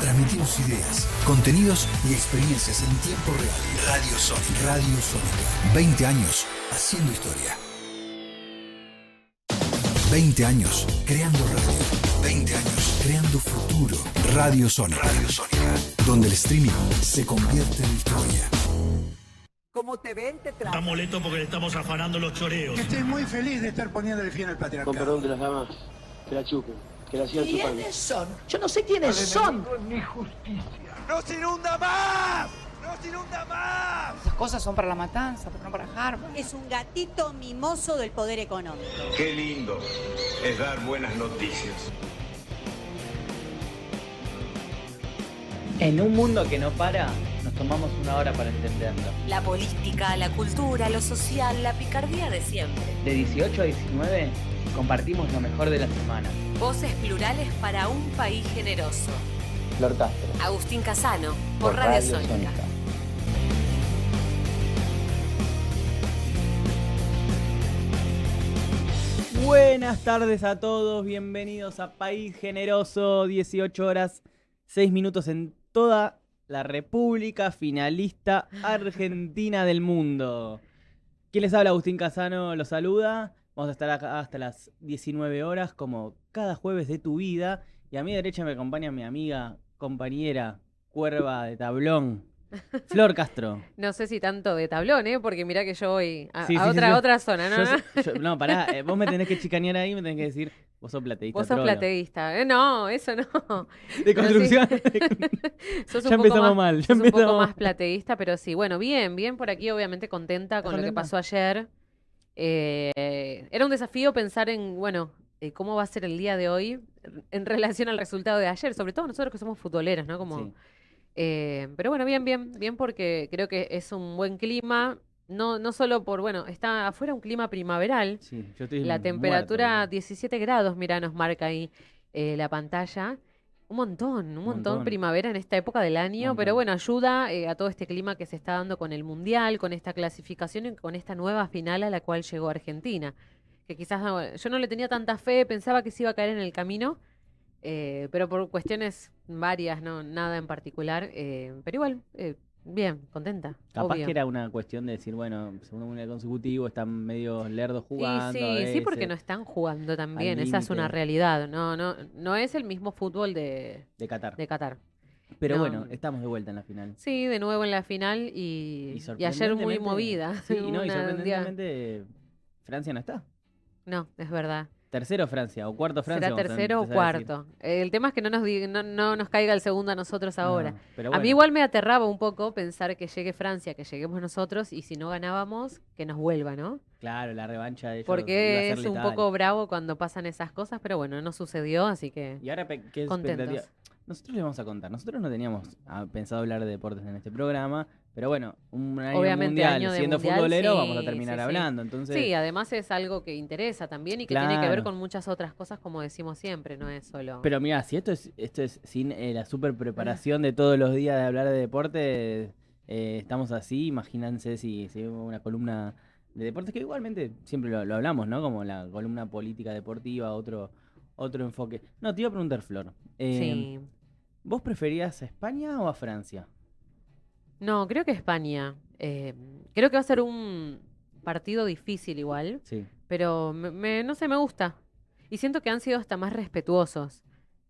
Transmitimos ideas, contenidos y experiencias en tiempo real. Radio Sónica. Radio Sónica. 20 años haciendo historia. 20 años creando radio. 20 años creando futuro. Radio Sónica. Radio Sónica. Donde el streaming se convierte en historia. Como te ven, te tratan. Está molesto porque le estamos afanando los choreos. Estoy muy feliz de estar poniéndole fin al patriarcado. Con perdón de las damas, que la chupen, que la sigan chupando. ¿Quiénes son? Yo no sé quiénes son. Ni justicia. ¡Nos inunda más! ¡Nos inunda más! Esas cosas son para la matanza, pero no para Harvard. Es un gatito mimoso del poder económico. Qué lindo es dar buenas noticias. En un mundo que no para, nos tomamos una hora para entenderlo. La política, la cultura, lo social, la picardía de siempre. De 18 a 19, compartimos lo mejor de la semana. Voces plurales para un país generoso. Flor Castro. Agustín Casano, por Radio Sónica. Buenas tardes a todos, bienvenidos a País Generoso, 18 horas, 6 minutos en toda la República Finalista Argentina del mundo. ¿Quién les habla? Agustín Casano los saluda. Vamos a estar acá hasta las 19 horas, como cada jueves de tu vida. Y a mi derecha me acompaña mi amiga, compañera, cuerva de tablón, Flor Castro. No sé si tanto de tablón, porque mirá que yo voy a Sí, otra zona, ¿no? No, pará, vos me tenés que chicanear ahí, me tenés que decir, vos sos plateísta. Vos sos plateísta. No, eso no. De construcción. Sos ya empezamos mal. Sos un poco más plateísta, pero sí. Bueno, bien por aquí, obviamente contenta con lo que pasó ayer. Era un desafío pensar en, cómo va a ser el día de hoy en relación al resultado de ayer, sobre todo nosotros que somos futboleros, ¿no? Como, sí. Pero bueno, bien porque creo que es un buen clima. No solo está afuera un clima primaveral. Sí, yo estoy la temperatura muerto, 17 grados, mirá, nos marca ahí la pantalla. Un montón primavera en esta época del año, pero bueno, ayuda a todo este clima que se está dando con el Mundial, con esta clasificación y con esta nueva final a la cual llegó Argentina. Que quizás yo no le tenía tanta fe, pensaba que se iba a caer en el camino, pero por cuestiones varias, no nada en particular, pero igual, bien, contenta. Capaz obvio. que era una cuestión de decir, segundo mundial consecutivo, están medio lerdos jugando. Sí, porque no están jugando también, esa es una realidad. No es el mismo fútbol de Qatar. Pero no. Bueno, estamos de vuelta en la final. Sí, de nuevo en la final y ayer muy movida. Sí, y sorprendentemente Francia no está. No, es verdad. ¿Tercero Francia o cuarto Francia? Será tercero o cuarto. El tema es que no nos caiga el segundo a nosotros ahora. No, pero bueno. A mí igual me aterraba un poco pensar que llegue Francia, que lleguemos nosotros, y si no ganábamos, que nos vuelva, ¿no? Claro, la revancha de ellos porque iba a ser es un letal. poco bravo cuando pasan esas cosas, pero bueno, no sucedió, así que ¿Y ahora qué contentos. expectativa? Nosotros les vamos a contar. Nosotros no teníamos pensado hablar de deportes en este programa, pero bueno, un año Obviamente, mundial, año de siendo mundial, futbolero, sí, vamos a terminar sí. hablando. Entonces, Sí, además es algo que interesa también y que tiene que ver con muchas otras cosas, como decimos siempre, no es solo... Pero mira, si esto es sin la super preparación de todos los días de hablar de deporte, estamos así, imagínense si una columna de deportes, que igualmente siempre lo hablamos, ¿no? Como la columna política deportiva, otro enfoque. No, te iba a preguntar, Flor. Sí. ¿Vos preferías a España o a Francia? No, creo que España. Creo que va a ser un partido difícil igual, Sí. pero no sé, me gusta. Y siento que han sido hasta más respetuosos.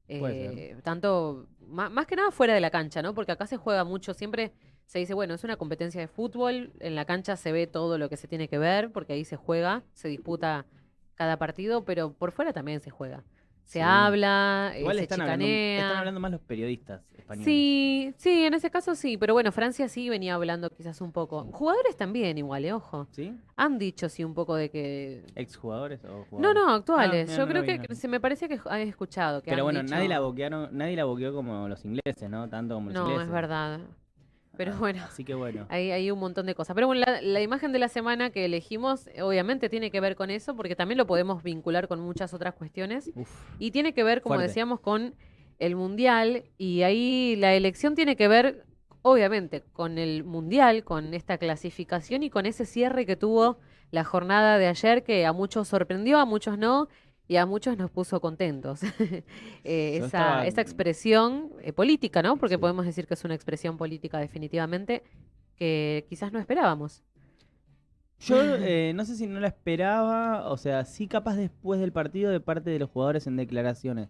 Puede ser. Tanto, más que nada fuera de la cancha, ¿no? Porque acá se juega mucho, siempre se dice, bueno, es una competencia de fútbol, en la cancha se ve todo lo que se tiene que ver, porque ahí se juega, se disputa cada partido, pero por fuera también se juega. Se habla, Igual se están chicanea. hablando más los periodistas españoles. Sí, en ese caso sí, pero bueno, Francia sí venía hablando quizás un poco. Jugadores también igual, ojo. ¿Sí? Han dicho sí un poco de que... ¿Exjugadores o jugadores? No, actuales. Mira, Yo no creo lo vi, que no. se me parece que han escuchado. Que Pero han bueno, dicho... nadie la boqueó como los ingleses, ¿no? Tanto como los No, ingleses. es verdad. Pero bueno, Así que bueno. hay un montón de cosas. Pero bueno, la imagen de la semana que elegimos obviamente tiene que ver con eso, porque también lo podemos vincular con muchas otras cuestiones. Uf, Y tiene que ver, como fuerte. decíamos, con el Mundial. Y ahí la elección tiene que ver, obviamente, con el Mundial, con esta clasificación y con ese cierre que tuvo la jornada de ayer, que a muchos sorprendió, a muchos no. y a muchos nos puso contentos. estaba- Esa expresión política, ¿no? Porque Sí. podemos decir que es una expresión política definitivamente que quizás no esperábamos. Yo no sé si no la esperaba, o sea, sí capaz después del partido de parte de los jugadores en declaraciones.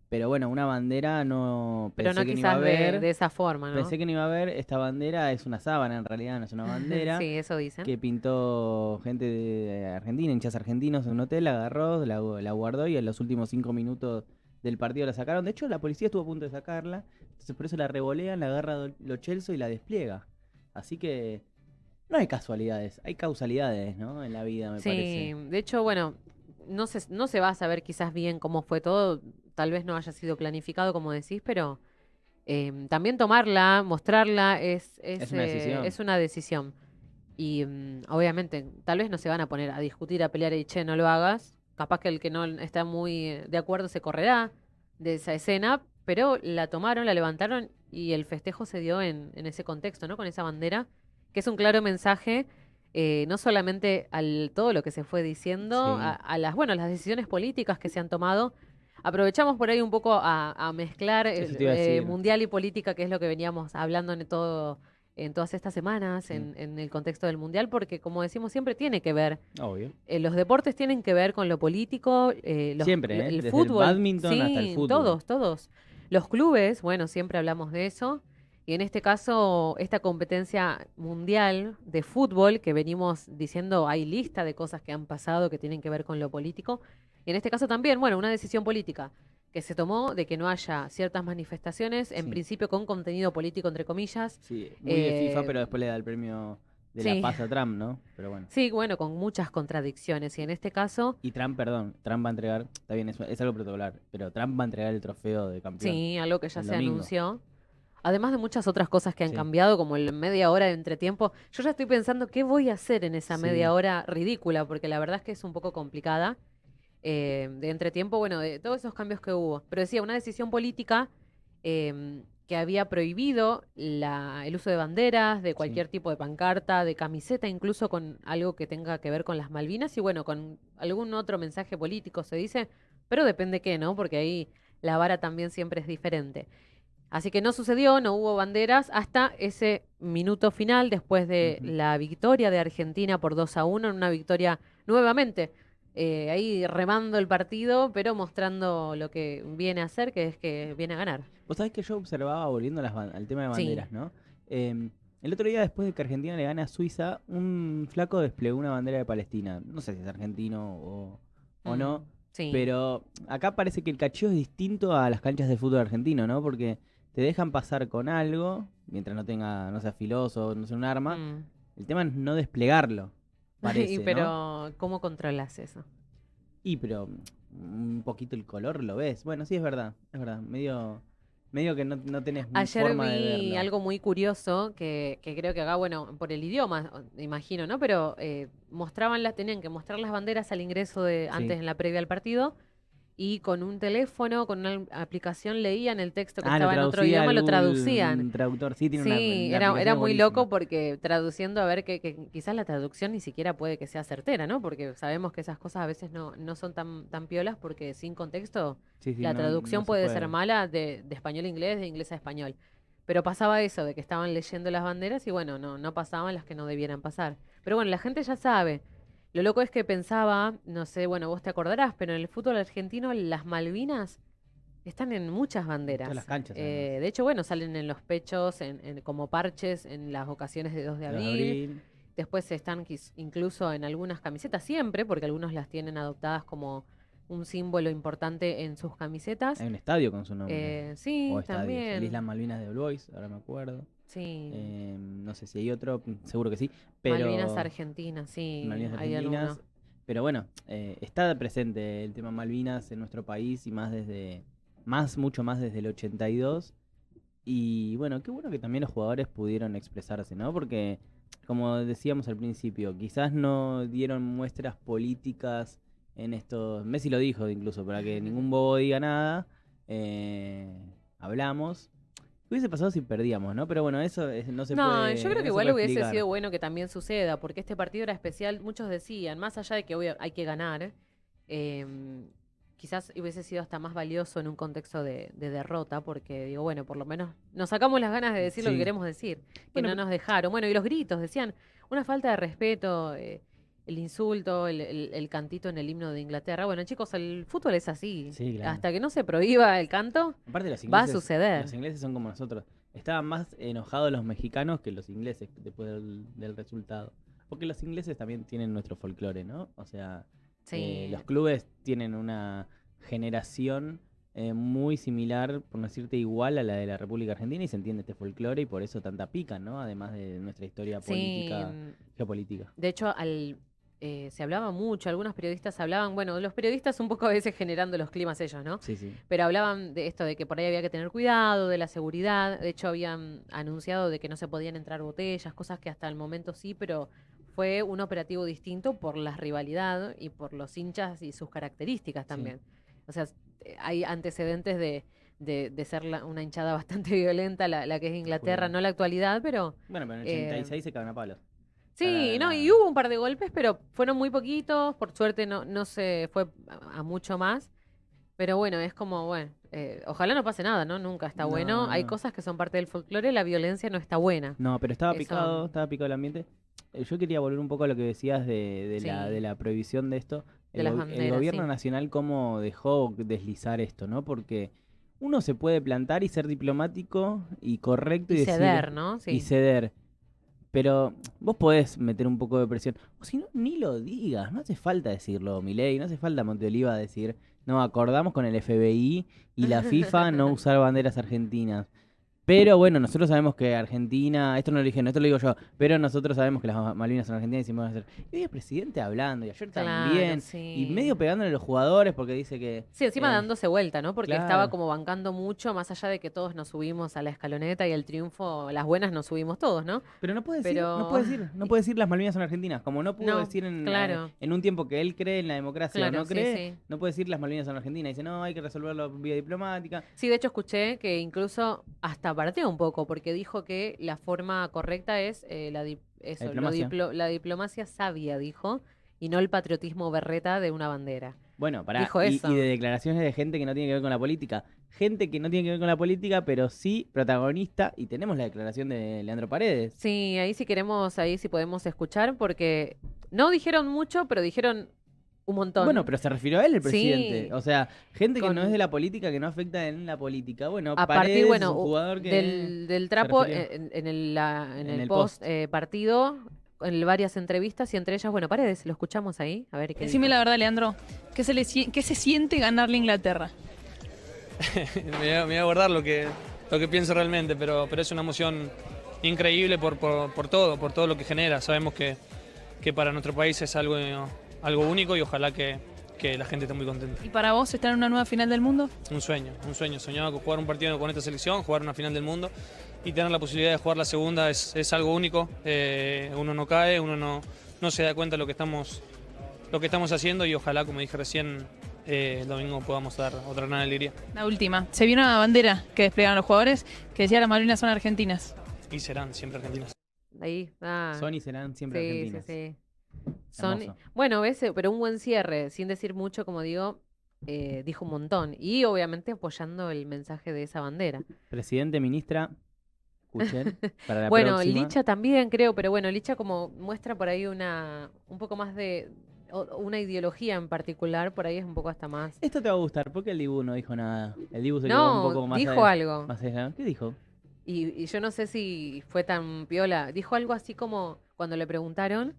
Pero bueno, una bandera no Pero pensé no que no iba a quizás haber. de esa forma, ¿no? Pensé que no iba a haber. Esta bandera es una sábana, en realidad no es una bandera. Sí, eso dicen. Que pintó gente de Argentina, hinchas argentinos en un hotel, la agarró, la guardó y en los últimos 5 minutos del partido la sacaron. De hecho, la policía estuvo a punto de sacarla, entonces por eso la revolean, la agarra Lo Celso y la despliega. Así que no hay casualidades, hay causalidades, ¿no? En la vida, me Sí, parece. de hecho, bueno, no se va a saber quizás bien cómo fue todo, tal vez no haya sido planificado como decís, pero también tomarla, mostrarla Es una decisión. es una decisión. Y obviamente, tal vez no se van a poner a discutir, a pelear y che, no lo hagas. Capaz que el que no está muy de acuerdo se correrá de esa escena, pero la tomaron, la levantaron y el festejo se dio en ese contexto, ¿no? Con esa bandera, que es un claro mensaje, no solamente al todo lo que se fue diciendo, Sí. a las, bueno, las decisiones políticas que se han tomado. Aprovechamos por ahí un poco a mezclar Eso te iba a decir. mundial y política, que es lo que veníamos hablando en todas estas semanas, Sí. en el contexto del mundial, porque como decimos siempre tiene que ver, Obvio. los deportes tienen que ver con lo político, Siempre, el desde el fútbol, bádminton hasta el sí, fútbol. todos. Los clubes, bueno, siempre hablamos de eso. Y en este caso, esta competencia mundial de fútbol, que venimos diciendo, hay lista de cosas que han pasado que tienen que ver con lo político. Y en este caso también, bueno, una decisión política que se tomó de que no haya ciertas manifestaciones, en Sí. principio con contenido político, entre comillas. Sí, muy de FIFA, Eh, pero después le da el premio de sí. la paz a Trump, ¿no? Pero bueno. Sí, bueno, con muchas contradicciones. Y en este caso, Y Trump, perdón, Trump va a entregar, está bien, es algo protocolar, pero Trump va a entregar el trofeo de campeón. sí, algo que ya el se domingo. anunció. Además de muchas otras cosas que han Sí. cambiado, como el media hora de entretiempo. Yo ya estoy pensando qué voy a hacer en esa Sí. media hora ridícula, porque la verdad es que es un poco complicada. De entretiempo, bueno, de todos esos cambios que hubo. Pero decía, una decisión política que había prohibido el uso de banderas, de cualquier tipo de pancarta, de camiseta, incluso con algo que tenga que ver con las Malvinas y bueno, con algún otro mensaje político se dice, pero depende qué, ¿no? Porque ahí la vara también siempre es diferente. Así que no sucedió, no hubo banderas hasta ese minuto final después de Ujú. la victoria de Argentina por 2-1, en una victoria nuevamente ahí remando el partido, pero mostrando lo que viene a hacer, que es que viene a ganar. Vos sabés que yo observaba, volviendo a al tema de Sí. banderas, ¿no? El otro día, después de que Argentina le gane a Suiza, un flaco desplegó una bandera de Palestina. No sé si es argentino o no, Sí. pero acá parece que el cacheo es distinto a las canchas de fútbol argentino, ¿no? Porque te dejan pasar con algo, mientras no sea filoso, no sea un arma. Mm. El tema es no desplegarlo, parece, pero ¿no? ¿cómo controlas eso? Pero un poquito el color lo ves. Bueno, sí, es verdad. Medio que no tenés Ayer forma de vi verlo. algo muy curioso que creo que acá, bueno, por el idioma, imagino, ¿no? Pero tenían que mostrar las banderas al ingreso antes en la previa al partido y con un teléfono, con una aplicación leían el texto que estaba en otro idioma, lo traducían. Un traductor, sí, tiene una Sí, la era aplicación muy buenísima. loco porque traduciendo, a ver, que quizás la traducción ni siquiera puede que sea certera, ¿no? Porque sabemos que esas cosas a veces no son tan piolas porque sin contexto Sí, sí, la no traducción se puede ser mala de español a inglés, de inglés a español. Pero pasaba eso, de que estaban leyendo las banderas y bueno, no pasaban las que no debieran pasar. Pero bueno, la gente ya sabe. Lo loco es que pensaba, no sé, bueno, vos te acordarás, pero en el fútbol argentino las Malvinas están en muchas banderas. todas las canchas, además. De hecho, bueno, salen en los pechos, como parches en las ocasiones de 2 de abril. Después están incluso en algunas camisetas siempre, porque algunos las tienen adoptadas como un símbolo importante en sus camisetas. Hay un estadio con su nombre. Sí, O estadios. también. El Islas Malvinas de All Boys, ahora me acuerdo. Sí. No sé si hay otro, seguro que sí. Pero Malvinas Argentinas, sí. Malvinas hay Argentinas. alguno. Pero bueno, está presente el tema Malvinas en nuestro país y mucho más desde el 82. Y bueno, qué bueno que también los jugadores pudieron expresarse, ¿no? Porque, como decíamos al principio, quizás no dieron muestras políticas en estos... Messi lo dijo incluso, para que ningún bobo diga nada. Hablamos. ¿Qué hubiese pasado si perdíamos, no? Pero bueno, eso no se puede. No, yo creo no que se igual puede hubiese explicar. sido bueno que también suceda, porque este partido era especial. Muchos decían, más allá de que obvio hay que ganar, quizás hubiese sido hasta más valioso en un contexto de derrota, porque digo, bueno, por lo menos nos sacamos las ganas de decir lo que queremos decir, que Bueno, no nos dejaron. Bueno, y los gritos, decían, una falta de respeto, el insulto, el cantito en el himno de Inglaterra. Bueno, chicos, el fútbol es así. Sí, claro. Hasta que no se prohíba el canto, Aparte los va a ingleses, suceder. Los ingleses son como nosotros. Estaban más enojados los mexicanos que los ingleses después del resultado. Porque los ingleses también tienen nuestro folclore, ¿no? O sea, Sí. los clubes tienen una generación muy similar, por no decirte igual, a la de la República Argentina y se entiende este folclore y por eso tanta pica, ¿no? Además de nuestra historia política, geopolítica. De hecho, se hablaba mucho, algunos periodistas hablaban, bueno, los periodistas un poco a veces generando los climas ellos, ¿no? Sí, sí. Pero hablaban de esto, de que por ahí había que tener cuidado, de la seguridad. De hecho, habían anunciado de que no se podían entrar botellas, cosas que hasta el momento sí, pero fue un operativo distinto por la rivalidad y por los hinchas y sus características también. O sea, hay antecedentes de ser una hinchada bastante violenta, la que es Inglaterra, no la actualidad, pero... Bueno, pero en el 86 se cagan a palos. Sí, no, y hubo un par de golpes, pero fueron muy poquitos. Por suerte no se fue a mucho más. Pero bueno, es como, bueno, ojalá no pase nada, ¿no? Nunca está bueno. Hay cosas que son parte del folclore, la violencia no está buena. No, pero estaba picado el ambiente. Yo quería volver un poco a lo que decías de la prohibición de esto. De las banderas, el gobierno nacional cómo dejó deslizar esto, ¿no? Porque uno se puede plantar y ser diplomático y correcto y decir, ceder, ¿no? Sí. Y ceder. Pero vos podés meter un poco de presión. O si no, ni lo digas. No hace falta decirlo, Milei. No hace falta Monteoliva decir, no, acordamos con el FBI y la FIFA no usar banderas argentinas. Pero bueno, nosotros sabemos que Argentina, esto no lo dije, no, esto lo digo yo, pero nosotros sabemos que las Malvinas son argentinas y siempre van a ser. Y hoy el presidente hablando, y ayer también, y medio pegándole a los jugadores porque dice que... Sí, encima dándose vuelta, ¿no? Porque claro. estaba como bancando mucho, más allá de que todos nos subimos a la escaloneta y el triunfo, las buenas nos subimos todos, ¿no? Pero no puede decir las Malvinas son argentinas, como no pudo decir en un tiempo que él cree en la democracia o no cree, no puede decir las Malvinas son argentinas. Dice, no, hay que resolverlo vía diplomática. Sí, de hecho escuché que incluso hasta partió un poco, porque dijo que la forma correcta es la diplomacia sabia, dijo, y no el patriotismo berreta de una bandera. Bueno, dijo eso. Y de declaraciones de gente que no tiene que ver con la política. Gente que no tiene que ver con la política, pero sí protagonista, y tenemos la declaración de Leandro Paredes. Sí, ahí sí podemos escuchar, porque no dijeron mucho, pero dijeron un montón. Bueno, pero se refirió a él, el presidente. Sí. O sea, gente que no es de la política, que no afecta en la política. Bueno, a Paredes partir, es un jugador que del trapo en el post partido, en varias entrevistas, y entre ellas, bueno, Paredes, lo escuchamos ahí. A ver qué Decime dijo. la verdad, Leandro, ¿qué se siente ganarle a Inglaterra? Me voy a guardar lo que pienso realmente, pero es una emoción increíble por todo lo que genera. Sabemos que para nuestro país es algo único y ojalá que la gente esté muy contenta. ¿Y para vos estar en una nueva final del mundo? Un sueño. Soñaba con jugar un partido con esta selección, jugar una final del mundo y tener la posibilidad de jugar la segunda es algo único. Uno no cae, uno no se da cuenta de lo que estamos haciendo y ojalá, como dije recién, el domingo podamos dar otra gran alegría. La última. Se vio una bandera que desplegaron los jugadores que decía las Malvinas son argentinas. Y serán siempre argentinas. Ahí, son y serán siempre argentinas. Sí. Bueno, pero un buen cierre, sin decir mucho, como digo, dijo un montón. Y obviamente apoyando el mensaje de esa bandera. Presidente, ministra, escuchen, para la bueno, próxima. Licha también creo, pero bueno, Licha como muestra por ahí un poco más de una ideología en particular, por ahí es un poco hasta más. Esto te va a gustar, porque el Dibu no dijo nada. El Dibu se quedó un poco más dijo algo. Más allá. ¿Qué dijo? Y yo no sé si fue tan piola. Dijo algo así como cuando le preguntaron,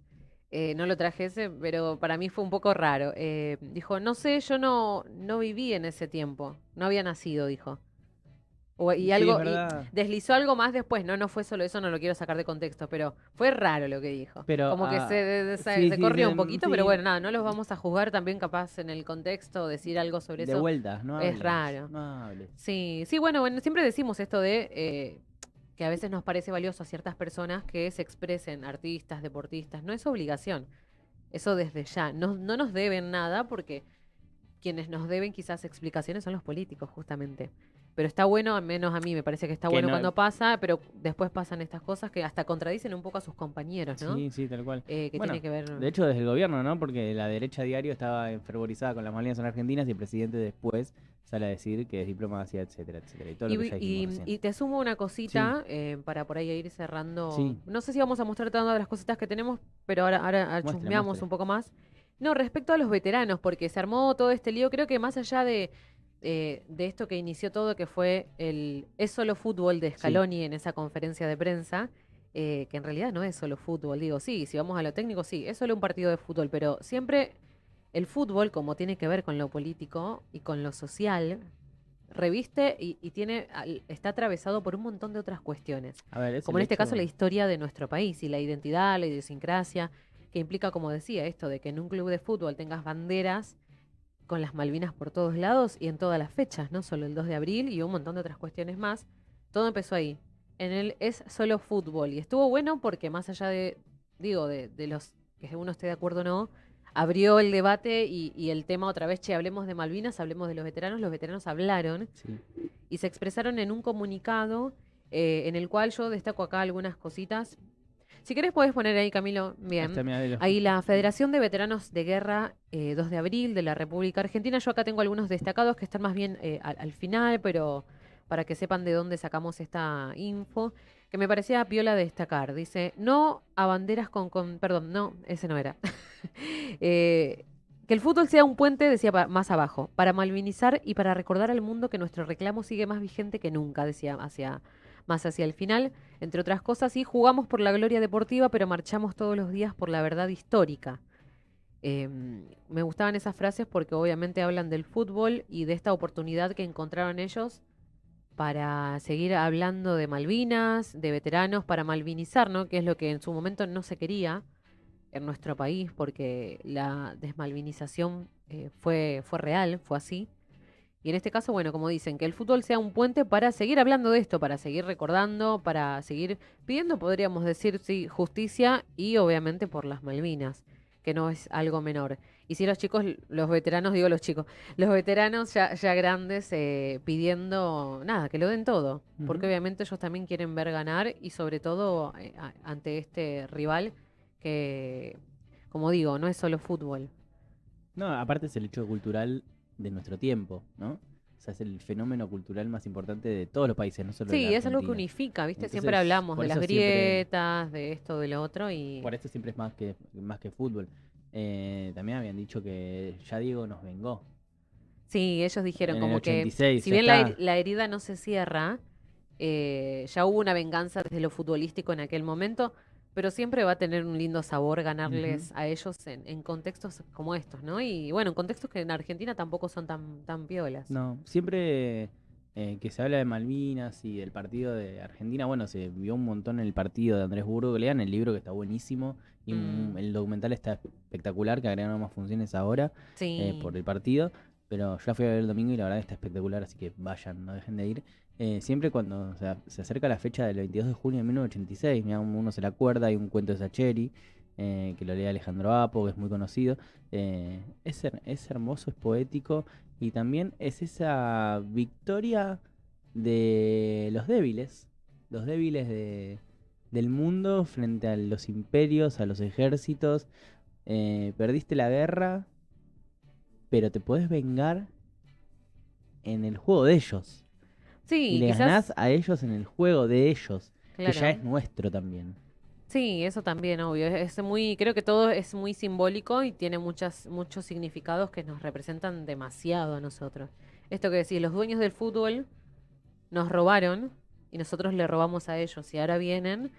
no lo traje ese, pero para mí fue un poco raro. Dijo, no sé, yo no viví en ese tiempo. No había nacido, dijo. Y deslizó algo más después. No fue solo eso, no lo quiero sacar de contexto, pero fue raro lo que dijo. Pero, como que se corrió un poquito, pero bueno, nada, no los vamos a juzgar también capaz en el contexto, decir algo sobre eso. De vuelta, no hables. Es raro. No hables. Sí, bueno, siempre decimos esto de que a veces nos parece valioso a ciertas personas que se expresen, artistas, deportistas. No es obligación. Eso desde ya. No nos deben nada porque quienes nos deben quizás explicaciones son los políticos, justamente. pero está bueno, al menos a mí me parece que está Que bueno no- cuando pasa, pero después pasan estas cosas que hasta contradicen un poco a sus compañeros, ¿no? Sí, sí, tal cual. Que Bueno, tiene que ver... De hecho, desde el gobierno, ¿no? Porque la derecha diario estaba enfervorizada con las Malvinas son argentinas y el presidente después sale a decir que es diplomacia, etcétera, etcétera. Y todo lo que ya dijimos recién. y te sumo una cosita para por ahí ir cerrando. Sí. No sé si vamos a mostrar todas las cositas que tenemos, pero ahora chusmeamos muestre. un poco más. No, respecto a los veteranos, porque se armó todo este lío, creo que más allá de esto que inició todo, que fue el Es solo fútbol de Scaloni en esa conferencia de prensa, que en realidad no es solo fútbol, digo, sí, si vamos a lo técnico, sí, es solo un partido de fútbol, pero siempre el fútbol, como tiene que ver con lo político y con lo social, reviste y está atravesado por un montón de otras cuestiones. A ver, es Como el en este hecho- caso la historia de nuestro país y la identidad, la idiosincrasia, que implica, como decía, esto de que en un club de fútbol tengas banderas con las Malvinas por todos lados y en todas las fechas, no solo el 2 de abril y un montón de otras cuestiones más. Todo empezó ahí. En él es solo fútbol. Y estuvo bueno porque más allá de los que uno esté de acuerdo o no, abrió el debate y el tema otra vez, hablemos de Malvinas, hablemos de los veteranos hablaron y se expresaron en un comunicado en el cual yo destaco acá algunas cositas. Si querés podés poner ahí, Camilo, bien. Está, mira, de Ahí la Federación de Veteranos de Guerra 2 de abril de la República Argentina. Yo acá tengo algunos destacados que están más bien al final, pero para que sepan de dónde sacamos esta info, que me parecía piola destacar. Dice, no a banderas perdón, no, ese no era. Que el fútbol sea un puente, decía más abajo, para malvinizar y para recordar al mundo que nuestro reclamo sigue más vigente que nunca, decía más hacia el final. Entre otras cosas, sí, jugamos por la gloria deportiva, pero marchamos todos los días por la verdad histórica. Me gustaban esas frases porque obviamente hablan del fútbol y de esta oportunidad que encontraron ellos para seguir hablando de Malvinas, de veteranos, para malvinizar, ¿no? Que es lo que en su momento no se quería en nuestro país, porque la desmalvinización fue real, fue así. Y en este caso, bueno, como dicen, que el fútbol sea un puente para seguir hablando de esto, para seguir recordando, para seguir pidiendo, podríamos decir, sí, justicia y obviamente por las Malvinas, que no es algo menor. Y si los chicos, los veteranos, los veteranos ya grandes pidiendo, nada, que lo den todo, porque obviamente ellos también quieren ver ganar y sobre todo ante este rival que, como digo, no es solo fútbol. No, aparte es el hecho cultural de nuestro tiempo, ¿no? O sea, es el fenómeno cultural más importante de todos los países, no solo de Sí, la es algo que Argentina. unifica, ¿viste? Entonces, Siempre hablamos por de las eso siempre- grietas, de esto, de lo otro y... Por eso siempre es más que fútbol. También habían dicho que ya Diego nos vengó. Sí, ellos dijeron En como el 86, que si ya bien está. la herida no se cierra, ya hubo una venganza desde lo futbolístico en aquel momento, pero siempre va a tener un lindo sabor ganarles a ellos en contextos como estos, ¿no? Y bueno, en contextos que en Argentina tampoco son tan piolas. No, siempre que se habla de Malvinas y del partido de Argentina, bueno, se vio un montón el partido de Andrés Burgo, que lean el libro que está buenísimo y el documental está espectacular, que agregaron más funciones ahora Sí. por el partido, pero yo la fui a ver el domingo y la verdad está espectacular, así que vayan, no dejen de ir. Siempre cuando se acerca la fecha del 22 de junio de 1986, mira, uno se la acuerda, hay un cuento de Sacheri, que lo lee Alejandro Apo, que es muy conocido. Es hermoso, es poético y también es esa victoria de los débiles del mundo frente a los imperios, a los ejércitos. Perdiste la guerra, pero te podés vengar en el juego de ellos. Sí, y le quizás- ganás a ellos en el juego de ellos, que ya Claro. es nuestro también. Sí, eso también, obvio. Creo que todo es muy simbólico y tiene muchos significados que nos representan demasiado a nosotros. Esto que decís, los dueños del fútbol nos robaron y nosotros le robamos a ellos y ahora vienen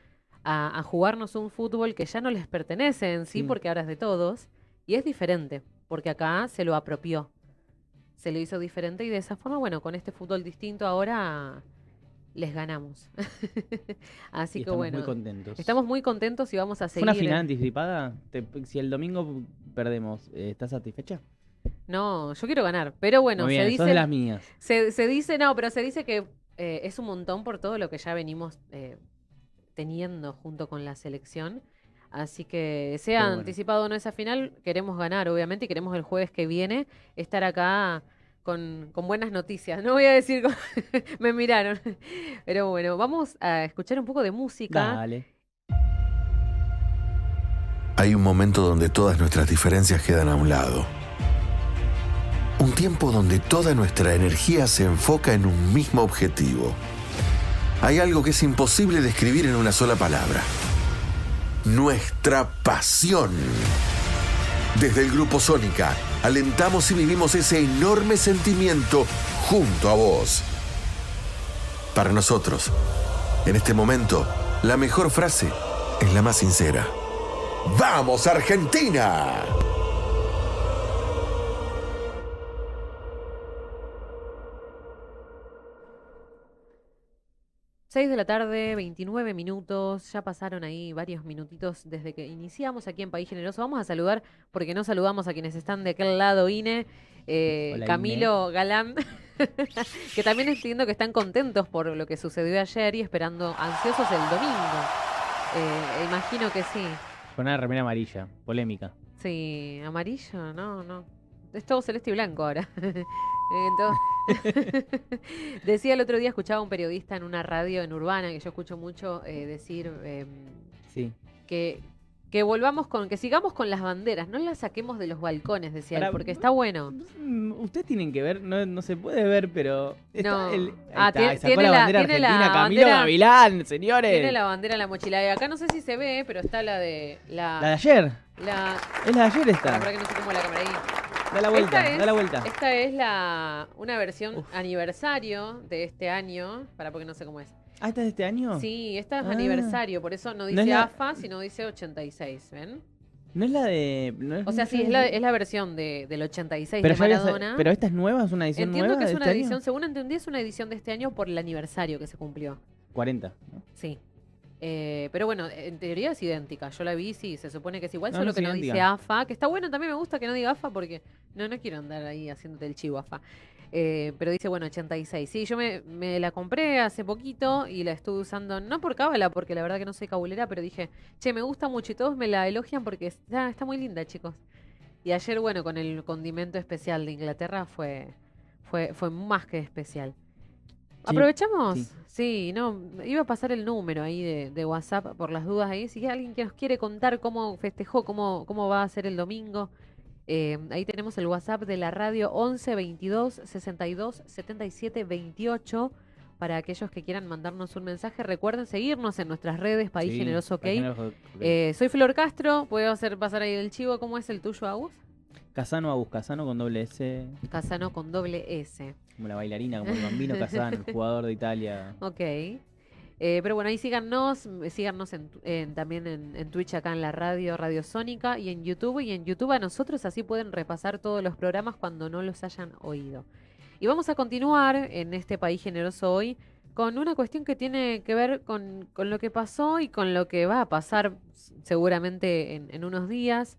a jugarnos un fútbol que ya no les pertenece en sí, Sí. porque ahora es de todos y es diferente, porque acá se lo apropió, se lo hizo diferente y de esa forma, bueno, con este fútbol distinto ahora les ganamos. Así Y que estamos bueno, muy contentos. estamos muy contentos y vamos a ¿Fue seguir. una final anticipada? Si el domingo perdemos, ¿estás satisfecha? No, yo quiero ganar, pero bueno, Muy bien, se sos dice de las mías. se dice, no, pero se dice que es un montón por todo lo que ya venimos teniendo junto con la selección. Así que sea Pero bueno. anticipado o no esa final, queremos ganar, obviamente, y queremos el jueves que viene estar acá con buenas noticias. No voy a decir, me miraron. Pero bueno, vamos a escuchar un poco de música. Dale. Hay un momento donde todas nuestras diferencias quedan a un lado. Un tiempo donde toda nuestra energía se enfoca en un mismo objetivo. Hay algo que es imposible describir en una sola palabra. Nuestra pasión. Desde el Grupo Sónica, alentamos y vivimos ese enorme sentimiento junto a vos. Para nosotros, en este momento, la mejor frase es la más sincera. ¡Vamos, Argentina! Seis de la tarde, 29 minutos, ya pasaron ahí varios minutitos desde que iniciamos aquí en País Generoso. Vamos a saludar, porque no saludamos a quienes están de aquel lado, Ine, Hola, Camilo Galán, que también entiendo que están contentos por lo que sucedió ayer y esperando ansiosos el domingo. Imagino que sí. Con una remera amarilla, polémica. Sí, amarillo, no. Es todo celeste y blanco ahora. Decía el otro día, escuchaba a un periodista en una radio en Urbana, que yo escucho mucho, decir Sí. que volvamos que sigamos con las banderas, no las saquemos de los balcones, decía él, porque está bueno. Ustedes tienen que ver, no se puede ver, pero está No. ahí Tiene sacó la bandera tiene la argentina, Camilo bandera- Gavilán, señores. Tiene la bandera en la mochila. Y acá no sé si se ve, pero está la de La de ayer. la Es la de ayer esta. para que no se tome la cámara ahí. Da la vuelta, Esta es- da la vuelta. Esta es una versión aniversario de este año, porque no sé cómo es. Ah, ¿esta es de este año? Sí, esta es Ah. aniversario, por eso no No dice es la- AFA, sino dice 86, ¿ven? No es la de... O sea, sí, es la versión del 86 pero de ya había Maradona. pero esta es nueva, es una edición Entiendo nueva que es de una este edición, año. según entendí, es una edición de este año por el aniversario que se cumplió. 40, ¿no? Sí. Pero bueno, en teoría es idéntica. Yo la vi, sí, se supone que es igual, No, solo no es que no idéntica. dice AFA, que está bueno, también me gusta que no diga AFA porque no quiero andar ahí haciéndote el chivo AFA. Pero dice, bueno, 86. Sí, yo me la compré hace poquito y la estuve usando, no por cábala, porque la verdad que no soy cabulera, pero dije, che, me gusta mucho y todos me la elogian porque está muy linda, chicos. Y ayer, bueno, con el condimento especial de Inglaterra fue más que especial. Sí, ¿Aprovechamos? sí. Sí, no, iba a pasar el número ahí de WhatsApp por las dudas ahí. Si hay alguien que nos quiere contar cómo festejó, cómo va a ser el domingo, ahí tenemos el WhatsApp de la radio 11 22 62 77 28 para aquellos que quieran mandarnos un mensaje. Recuerden seguirnos en nuestras redes, País Sí, Generoso OK. País Generoso, ok. Soy Flor Castro, puedo hacer pasar ahí el chivo. ¿Cómo es el tuyo, Agus? Casano Abus, Casano con doble S, Casano con doble S. como la bailarina, como el bambino Casano, el jugador de Italia. Ok. Pero bueno, ahí síganos también en Twitch acá en la Radio Sónica y en YouTube. Y en YouTube a nosotros así pueden repasar todos los programas cuando no los hayan oído. Y vamos a continuar en este País Generoso hoy con una cuestión que tiene que ver con lo que pasó y con lo que va a pasar seguramente en unos días.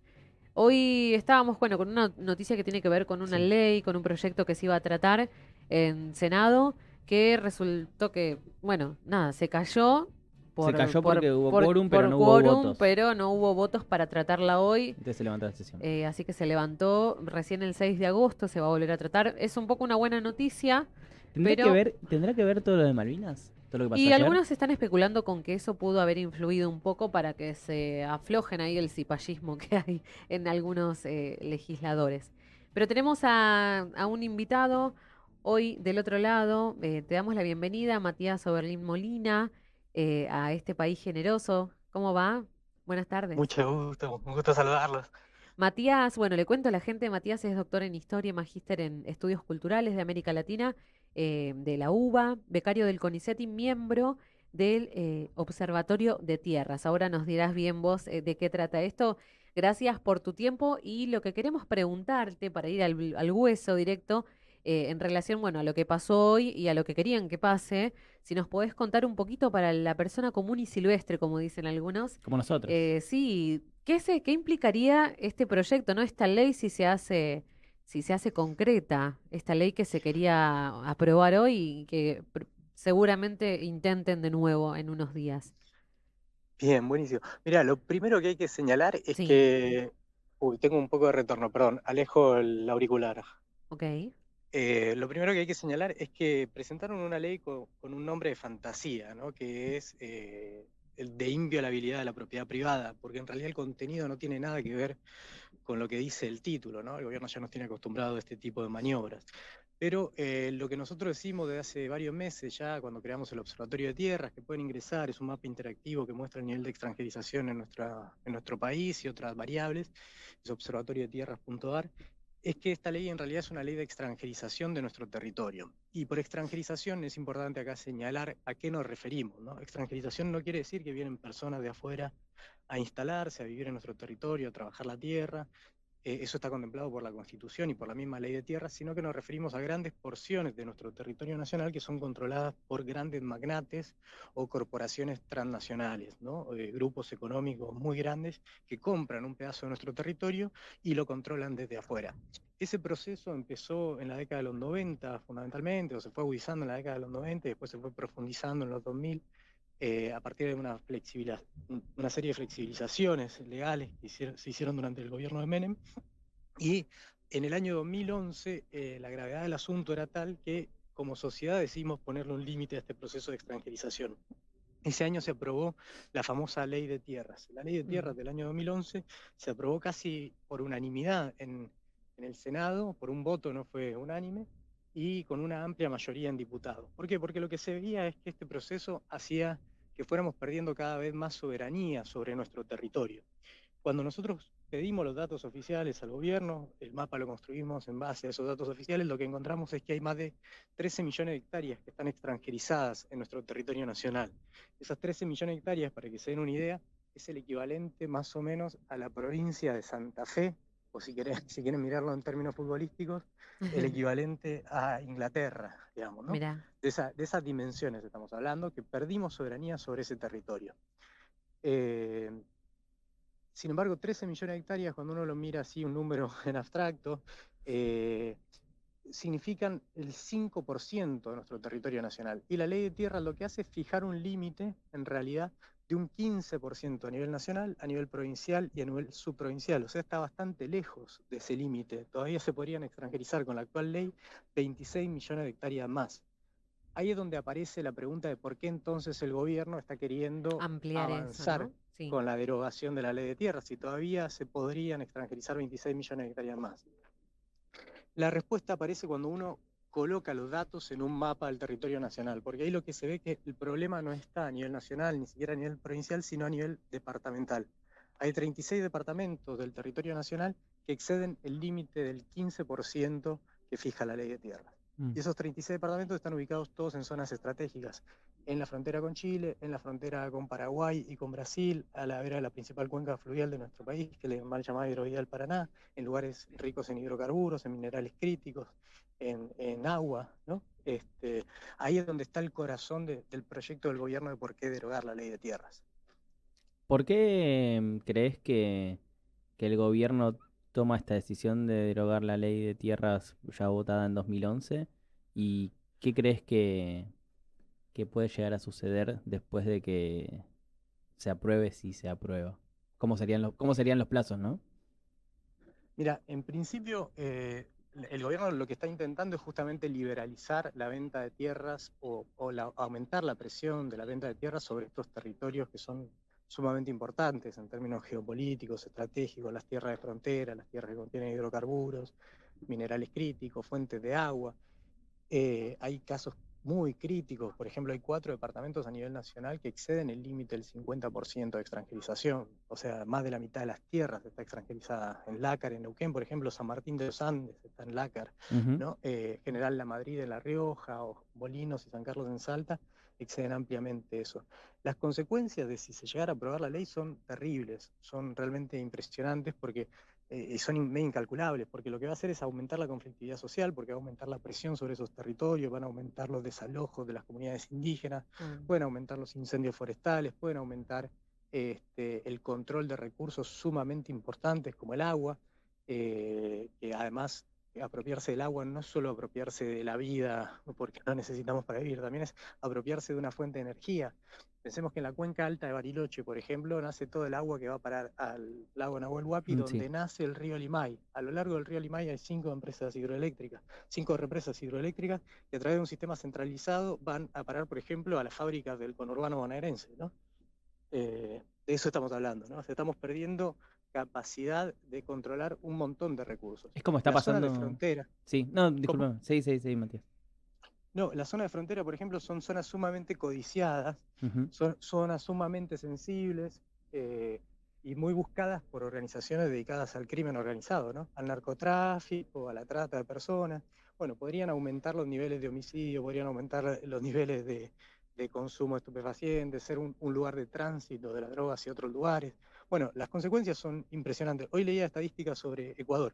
Hoy estábamos, con una noticia que tiene que ver con una ley, con un proyecto que se iba a tratar en Senado, que resultó que, se cayó. Se cayó porque hubo quórum, pero no hubo votos. Pero no hubo votos para tratarla hoy. Entonces se levantó la sesión. Así que se levantó recién el 6 de agosto, se va a volver a tratar. Es un poco una buena noticia. ¿Tendrá que ver todo lo de Malvinas? Todo lo que pasó Y ayer. algunos están especulando con que eso pudo haber influido un poco para que se aflojen ahí el cipallismo que hay en algunos legisladores. Pero tenemos a un invitado hoy del otro lado. Te damos la bienvenida, Matías Oberlin Molina, a este País Generoso. ¿Cómo va? Buenas tardes. Mucho gusto, un gusto saludarlos. Matías, le cuento a la gente, Matías es doctor en Historia y magíster en Estudios Culturales de América Latina, de la UBA, becario del CONICET y miembro del Observatorio de Tierras. Ahora nos dirás bien vos de qué trata esto. Gracias por tu tiempo y lo que queremos preguntarte para ir al hueso directo en relación, a lo que pasó hoy y a lo que querían que pase, si nos podés contar un poquito para la persona común y silvestre, como dicen algunos. Como nosotros. Sí, ¿qué implicaría este proyecto, no? Esta ley si se hace concreta, esta ley que se quería aprobar hoy y que seguramente intenten de nuevo en unos días. Bien, buenísimo. Mira, lo primero que hay que señalar es que... Uy, tengo un poco de retorno, perdón. Alejo el auricular. Ok. Lo primero que hay que señalar es que presentaron una ley con un nombre de fantasía, ¿no? Que es el de inviolabilidad de la propiedad privada, porque en realidad el contenido no tiene nada que ver con lo que dice el título, ¿no? El gobierno ya nos tiene acostumbrado a este tipo de maniobras. Pero lo que nosotros decimos desde hace varios meses ya, cuando creamos el Observatorio de Tierras, que pueden ingresar, es un mapa interactivo que muestra el nivel de extranjerización en nuestro país y otras variables, es observatoriodetierras.ar, es que esta ley en realidad es una ley de extranjerización de nuestro territorio. Y por extranjerización es importante acá señalar a qué nos referimos, ¿no? Extranjerización no quiere decir que vienen personas de afuera a instalarse, a vivir en nuestro territorio, a trabajar la tierra. Eso está contemplado por la Constitución y por la misma Ley de Tierras, sino que nos referimos a grandes porciones de nuestro territorio nacional que son controladas por grandes magnates o corporaciones transnacionales, ¿no? Grupos económicos muy grandes que compran un pedazo de nuestro territorio y lo controlan desde afuera. Ese proceso empezó en la década de los 90 fundamentalmente, o se fue agudizando en la década de los 90 y después se fue profundizando en los 2000. A partir de una serie de flexibilizaciones legales que se hicieron durante el gobierno de Menem, y en el año 2011 la gravedad del asunto era tal que como sociedad decidimos ponerle un límite a este proceso de extranjerización. Ese año se aprobó la famosa Ley de Tierras. La Ley de Tierras del año 2011 se aprobó casi por unanimidad en el Senado, por un voto, no fue unánime, y con una amplia mayoría en diputados. ¿Por qué? Porque lo que se veía es que este proceso hacía que fuéramos perdiendo cada vez más soberanía sobre nuestro territorio. Cuando nosotros pedimos los datos oficiales al gobierno, el mapa lo construimos en base a esos datos oficiales, lo que encontramos es que hay más de 13 millones de hectáreas que están extranjerizadas en nuestro territorio nacional. Esas 13 millones de hectáreas, para que se den una idea, es el equivalente más o menos a la provincia de Santa Fe, o si quieren mirarlo en términos futbolísticos, el equivalente a Inglaterra, digamos, ¿no? Mirá. De esas dimensiones estamos hablando, que perdimos soberanía sobre ese territorio. Sin embargo, 13 millones de hectáreas, cuando uno lo mira así, un número en abstracto, significan el 5% de nuestro territorio nacional. Y la Ley de Tierra lo que hace es fijar un límite, en realidad, de un 15% a nivel nacional, a nivel provincial y a nivel subprovincial. O sea, está bastante lejos de ese límite. Todavía se podrían extranjerizar con la actual ley 26 millones de hectáreas más. Ahí es donde aparece la pregunta de por qué entonces el gobierno está queriendo ampliar avanzar eso, ¿no? Sí. con la derogación de la Ley de Tierras, si todavía se podrían extranjerizar 26 millones de hectáreas más. La respuesta aparece cuando uno coloca los datos en un mapa del territorio nacional, porque ahí lo que se ve es que el problema no está a nivel nacional, ni siquiera a nivel provincial, sino a nivel departamental. Hay 36 departamentos del territorio nacional que exceden el límite del 15% que fija la Ley de Tierras. Y esos 36 departamentos están ubicados todos en zonas estratégicas, en la frontera con Chile, en la frontera con Paraguay y con Brasil, a la vera de la principal cuenca fluvial de nuestro país, que le mal llamada Hidrovía del Paraná, en lugares ricos en hidrocarburos, en minerales críticos, en agua, ¿no? Ahí es donde está el corazón del proyecto del gobierno de por qué derogar la Ley de Tierras. ¿Por qué crees que el gobierno toma esta decisión de derogar la Ley de Tierras ya votada en 2011? ¿Y qué crees que puede llegar a suceder después de que se apruebe, si se aprueba? ¿Cómo serían los plazos, no? Mira, en principio el gobierno lo que está intentando es justamente liberalizar la venta de tierras o aumentar la presión de la venta de tierras sobre estos territorios que son sumamente importantes en términos geopolíticos, estratégicos, las tierras de frontera, las tierras que contienen hidrocarburos, minerales críticos, fuentes de agua. Hay casos muy críticos, por ejemplo, hay 4 departamentos a nivel nacional que exceden el límite del 50% de extranjerización, o sea, más de la mitad de las tierras está extranjerizada. En Lácar, en Neuquén, por ejemplo, San Martín de los Andes está en Lácar, ¿no? General La Madrid en La Rioja, o Molinos y San Carlos en Salta, exceden ampliamente eso. Las consecuencias de si se llegara a aprobar la ley son terribles, son realmente impresionantes porque son medio incalculables, porque lo que va a hacer es aumentar la conflictividad social, porque va a aumentar la presión sobre esos territorios, van a aumentar los desalojos de las comunidades indígenas, pueden aumentar los incendios forestales, pueden aumentar el control de recursos sumamente importantes como el agua, que además apropiarse del agua no es solo apropiarse de la vida, porque no necesitamos para vivir, también es apropiarse de una fuente de energía. Pensemos que en la cuenca alta de Bariloche, por ejemplo, nace todo el agua que va a parar al lago Nahuel Huapi, donde nace el río Limay. A lo largo del río Limay hay 5 represas hidroeléctricas, y a través de un sistema centralizado van a parar, por ejemplo, a las fábricas del conurbano bonaerense, ¿no? De eso estamos hablando, ¿no? O sea, estamos perdiendo capacidad de controlar un montón de recursos. Es como está pasando. Zona de frontera. Sí, no, disculpa. Sí, Matías. No, la zona de frontera, por ejemplo, son zonas sumamente codiciadas, son zonas sumamente sensibles y muy buscadas por organizaciones dedicadas al crimen organizado, ¿no? Al narcotráfico, a la trata de personas. Bueno, podrían aumentar los niveles de homicidio, podrían aumentar los niveles de consumo de estupefacientes, ser un lugar de tránsito de la droga hacia otros lugares. Bueno, las consecuencias son impresionantes. Hoy leía estadísticas sobre Ecuador.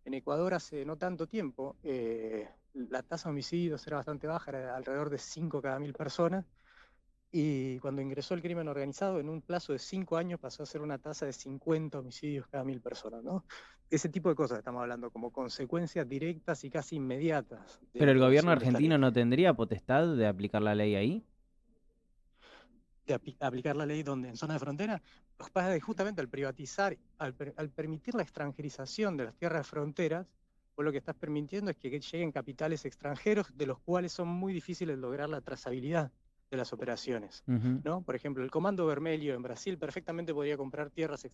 En Ecuador hace no tanto tiempo la tasa de homicidios era bastante baja, era alrededor de 5 cada 1000 personas, y cuando ingresó el crimen organizado, en un plazo de 5 años pasó a ser una tasa de 50 homicidios cada 1000 personas, ¿no? Ese tipo de cosas estamos hablando como consecuencias directas y casi inmediatas. ¿Pero el gobierno argentino no tendría potestad de aplicar la ley ahí? De aplicar la ley donde en zona de frontera, lo que pasa es que justamente al privatizar, al permitir la extranjerización de las tierras de fronteras, vos lo que estás permitiendo es que lleguen capitales extranjeros de los cuales son muy difíciles lograr la trazabilidad de las operaciones, ¿no? Por ejemplo, el Comando Vermelho en Brasil perfectamente podría comprar tierras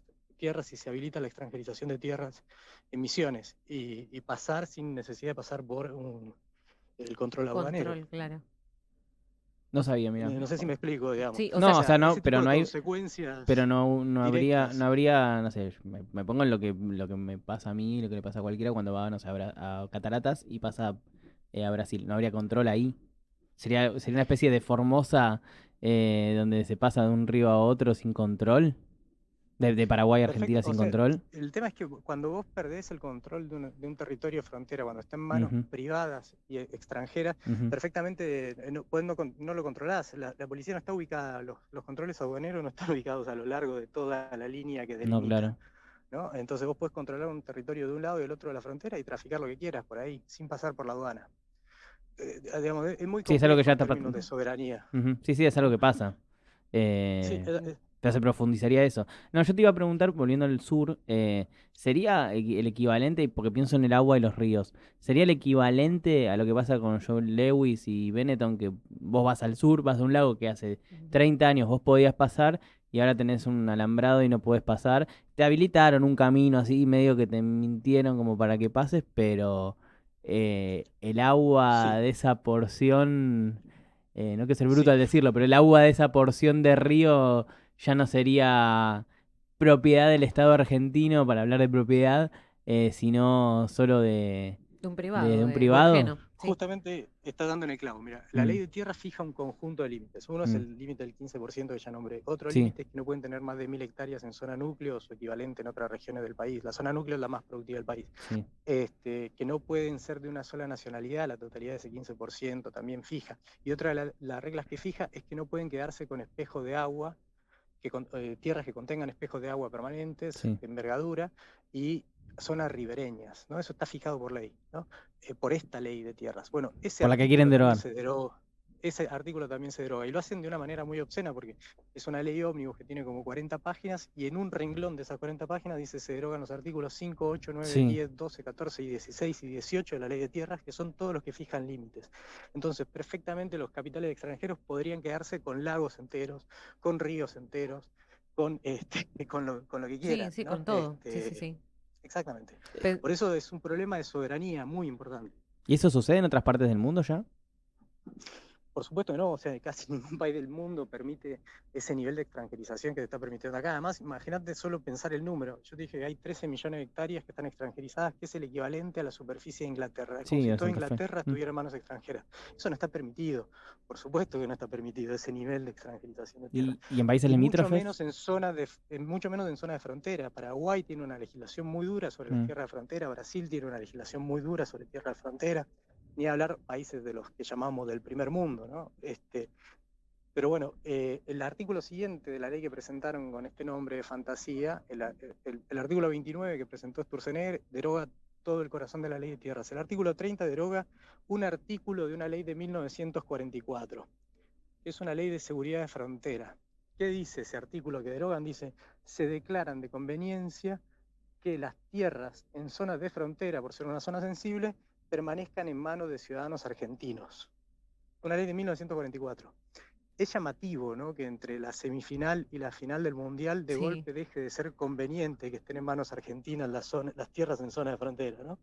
si se habilita la extranjerización de tierras en Misiones y pasar sin necesidad de pasar por el control aduanero. Control, claro. No sabía, mira. No sé si me explico, digamos. Sí, no, o sea, no, pero no hay. Consecuencias pero no habría, directas. no sé, me pongo en lo que me pasa a mí, lo que le pasa a cualquiera cuando va, no sé, a Cataratas y pasa a Brasil. No habría control ahí. Sería una especie de Formosa donde se pasa de un río a otro sin control. De Paraguay a Argentina sin control. El tema es que cuando vos perdés el control de un territorio de frontera, cuando está en manos privadas y extranjeras, perfectamente no lo controlás. La policía no está ubicada, los controles aduaneros no están ubicados a lo largo de toda la línea que delimita. No, claro. ¿No? Entonces vos podés controlar un territorio de un lado y del otro de la frontera y traficar lo que quieras por ahí, sin pasar por la aduana. Digamos, es muy complejo es algo que ya en está términos de soberanía. Sí, es algo que pasa. Se profundizaría eso. No, yo te iba a preguntar, volviendo al sur, ¿sería el equivalente, porque pienso en el agua y los ríos, ¿sería el equivalente a lo que pasa con John Lewis y Benetton, que vos vas al sur, vas a un lago que hace 30 años vos podías pasar y ahora tenés un alambrado y no podés pasar? Te habilitaron un camino así, medio que te mintieron como para que pases, pero el agua de esa porción, no quiero ser bruto al decirlo, pero el agua de esa porción de río ya no sería propiedad del Estado argentino, para hablar de propiedad, sino solo de un privado. De un privado. Ajeno. Justamente está dando en el clavo. Mira, la ley de tierra fija un conjunto de límites. Uno es el límite del 15% que ya nombré. Otro límite es que no pueden tener más de 1000 hectáreas en zona núcleo o su equivalente en otras regiones del país. La zona núcleo es la más productiva del país. Que no pueden ser de una sola nacionalidad, la totalidad de ese 15% también fija. Y otra de las reglas que fija es que no pueden quedarse con espejos de agua, tierras que contengan espejos de agua permanentes, de envergadura, y zonas ribereñas, ¿no? Eso está fijado por ley, ¿no? Por esta ley de tierras. Bueno, por la que quieren derogar. Ese artículo también se deroga, y lo hacen de una manera muy obscena, porque es una ley ómnibus que tiene como 40 páginas, y en un renglón de esas 40 páginas dice se derogan los artículos 5, 8, 9, 10, 12, 14, y 16 y 18 de la ley de tierras, que son todos los que fijan límites. Entonces, perfectamente los capitales extranjeros podrían quedarse con lagos enteros, con ríos enteros, con lo que quieran. Sí, ¿no? con todo. Sí. Exactamente. Por eso es un problema de soberanía muy importante. ¿Y eso sucede en otras partes del mundo ya? Por supuesto que no, o sea, casi ningún país del mundo permite ese nivel de extranjerización que se está permitiendo acá. Además, imagínate solo pensar el número. Yo te dije que hay 13 millones de hectáreas que están extranjerizadas, que es el equivalente a la superficie de Inglaterra. Como si toda Inglaterra tuviera manos extranjeras. Eso no está permitido. Por supuesto que no está permitido ese nivel de extranjerización de tierra. ¿Y en países limítrofes? Mucho menos en zona de frontera. Paraguay tiene una legislación muy dura sobre la tierra de frontera. Brasil tiene una legislación muy dura sobre tierra de frontera. Ni hablar países de los que llamamos del primer mundo, ¿no? Pero bueno, el artículo siguiente de la ley que presentaron con este nombre de fantasía, el artículo 29 que presentó Sturzenegger, deroga todo el corazón de la ley de tierras. El artículo 30 deroga un artículo de una ley de 1944, que es una ley de seguridad de frontera. ¿Qué dice ese artículo que derogan? Dice, se declaran de conveniencia que las tierras en zonas de frontera, por ser una zona sensible, permanezcan en manos de ciudadanos argentinos. Una ley de 1944. Es llamativo, ¿no?, que entre la semifinal y la final del Mundial de golpe deje de ser conveniente que estén en manos argentinas las tierras en zona de frontera, ¿no?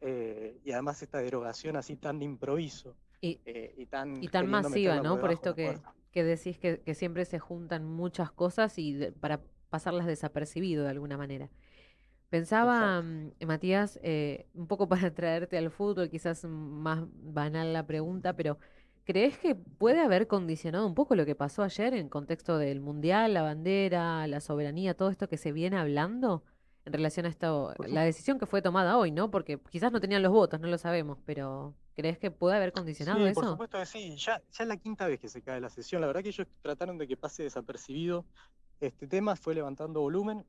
Y además esta derogación así tan de improviso y tan masiva, ¿no? Por esto que decís que siempre se juntan muchas cosas y para pasarlas desapercibido de alguna manera. Pensaba, Matías, un poco para traerte al fútbol, quizás más banal la pregunta, pero ¿crees que puede haber condicionado un poco lo que pasó ayer en contexto del Mundial, la bandera, la soberanía, todo esto que se viene hablando en relación a esto, la decisión que fue tomada hoy, ¿no? Porque quizás no tenían los votos, no lo sabemos, pero ¿crees que puede haber condicionado eso? Por supuesto que sí. Ya es la quinta vez que se cae la sesión. La verdad que ellos trataron de que pase desapercibido este tema, fue levantando volumen.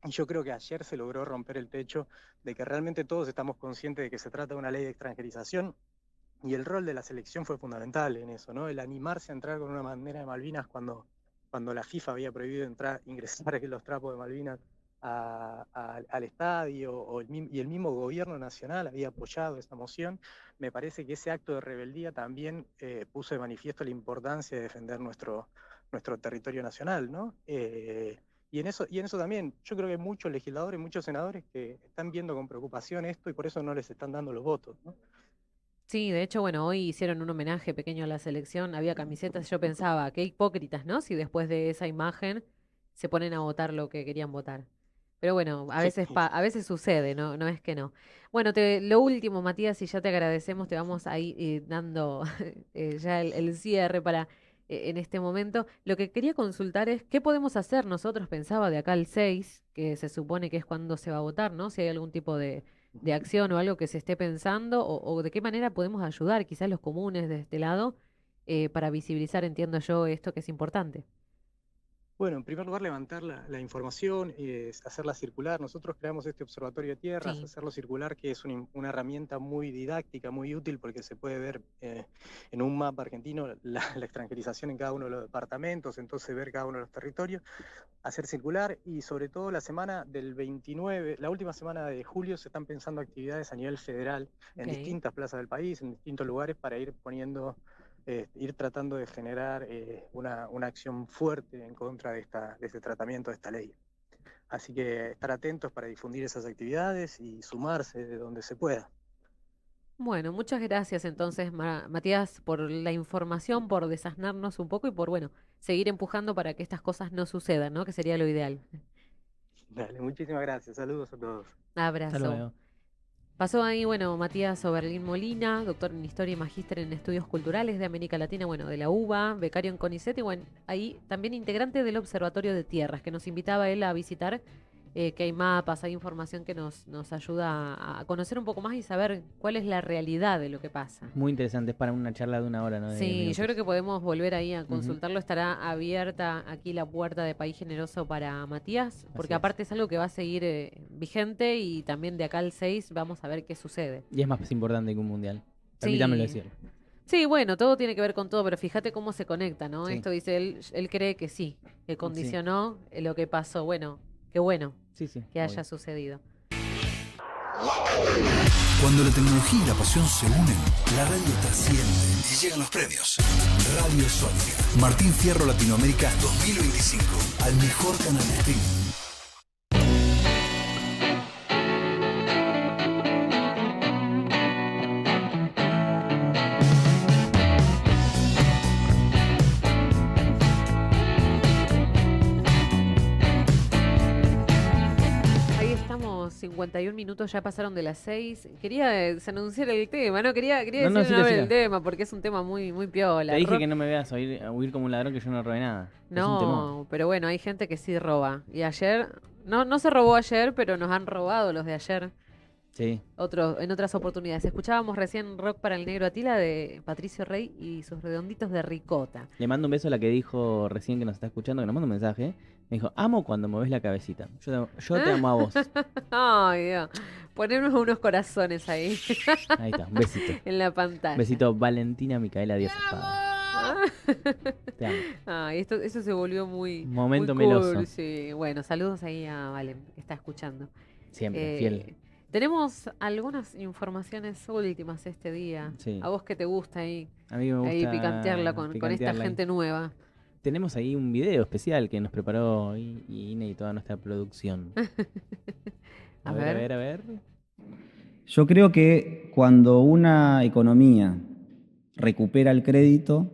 Y yo creo que ayer se logró romper el techo de que realmente todos estamos conscientes de que se trata de una ley de extranjerización. Y el rol de la selección fue fundamental en eso, ¿no? El animarse a entrar con una bandera de Malvinas cuando la FIFA había prohibido ingresar los trapos de Malvinas al estadio, y el mismo gobierno nacional había apoyado esa moción. Me parece que ese acto de rebeldía también puso de manifiesto la importancia de defender nuestro territorio nacional, ¿no? Y en eso también, yo creo que hay muchos legisladores, muchos senadores que están viendo con preocupación esto y por eso no les están dando los votos, ¿no? Sí, de hecho, bueno, hoy hicieron un homenaje pequeño a la selección, había camisetas, yo pensaba, qué hipócritas, ¿no? Si después de esa imagen se ponen a votar lo que querían votar. Pero bueno, a veces sucede, ¿no? No es que no. Bueno, lo último, Matías, y ya te agradecemos, te vamos a ir dando ya el cierre para en este momento. Lo que quería consultar es, ¿qué podemos hacer nosotros? Pensaba de acá al 6, que se supone que es cuando se va a votar, ¿no? Si hay algún tipo de acción o algo que se esté pensando, o de qué manera podemos ayudar, quizás los comunes de este lado, para visibilizar, entiendo yo, esto que es importante. Bueno, en primer lugar, levantar la información, hacerla circular. Nosotros creamos este observatorio de tierras, hacerlo circular, que es una herramienta muy didáctica, muy útil, porque se puede ver en un mapa argentino la extranjerización en cada uno de los departamentos, entonces ver cada uno de los territorios, hacer circular, y sobre todo la semana del 29, la última semana de julio, se están pensando actividades a nivel federal en distintas plazas del país, en distintos lugares, para ir tratando de generar una acción fuerte en contra de este tratamiento de esta ley. Así que estar atentos para difundir esas actividades y sumarse de donde se pueda. Bueno, muchas gracias entonces, Matías, por la información, por desasnarnos un poco y por, bueno, seguir empujando para que estas cosas no sucedan, ¿no? Que sería lo ideal. Dale, muchísimas gracias. Saludos a todos. Abrazo. Hasta luego. Pasó ahí, bueno, Matías Oberlin Molina, doctor en Historia y Magíster en Estudios Culturales de América Latina, bueno, de la UBA, becario en CONICET y, bueno, ahí también integrante del Observatorio de Tierras, que nos invitaba él a visitar, que hay mapas, hay información que nos ayuda a conocer un poco más y saber cuál es la realidad de lo que pasa. Muy interesante, es para una charla de una hora, ¿no? Sí, yo creo que podemos volver ahí a consultarlo. Estará abierta aquí la puerta de País Generoso para Matías, porque aparte es algo que va a seguir vigente, y también de acá al 6 vamos a ver qué sucede. Y es más importante que un mundial. Permítamelo decir. Sí, bueno, todo tiene que ver con todo, pero fíjate cómo se conecta, ¿no? Sí. Esto dice él cree que sí, que condicionó lo que pasó. Bueno, qué bueno que haya sucedido. Cuando la tecnología y la pasión se unen, la radio trasciende y llegan los premios. Radio Sónica, Martín Fierro Latinoamérica 2025, al mejor canal de streaming. Ahí estamos, 51 minutos ya pasaron de las 6. Quería anunciar el tema, ¿no? Quería decir una vez el tema, porque es un tema muy, muy piola. Te dije que no me veas huir como un ladrón, que yo no robé nada. No, pero bueno, hay gente que sí roba. Y ayer, no se robó ayer, pero nos han robado los de ayer. Sí. En otras oportunidades. Escuchábamos recién Rock para el Negro Atila de Patricio Rey y sus redonditos de ricota. Le mando un beso a la que dijo recién que nos está escuchando, que nos manda un mensaje. Me dijo, amo cuando mueves la cabecita. Yo te amo a vos. Ay, Dios. Ponemos unos corazones ahí. Ahí está, un besito. En la pantalla. Besito, Valentina Micaela Díaz Espada. Te amo. Ay, eso se volvió muy Momento muy cool, meloso. sí. Bueno, saludos ahí a Valen, que está escuchando. Siempre, fiel. Tenemos algunas informaciones últimas este día. Sí. A vos que te gusta ahí, A mí me gusta ahí picantearla con esta picantearla ahí. gente nueva. Tenemos ahí un video especial que nos preparó Ine y toda nuestra producción. A ver. Yo creo que cuando una economía recupera el crédito,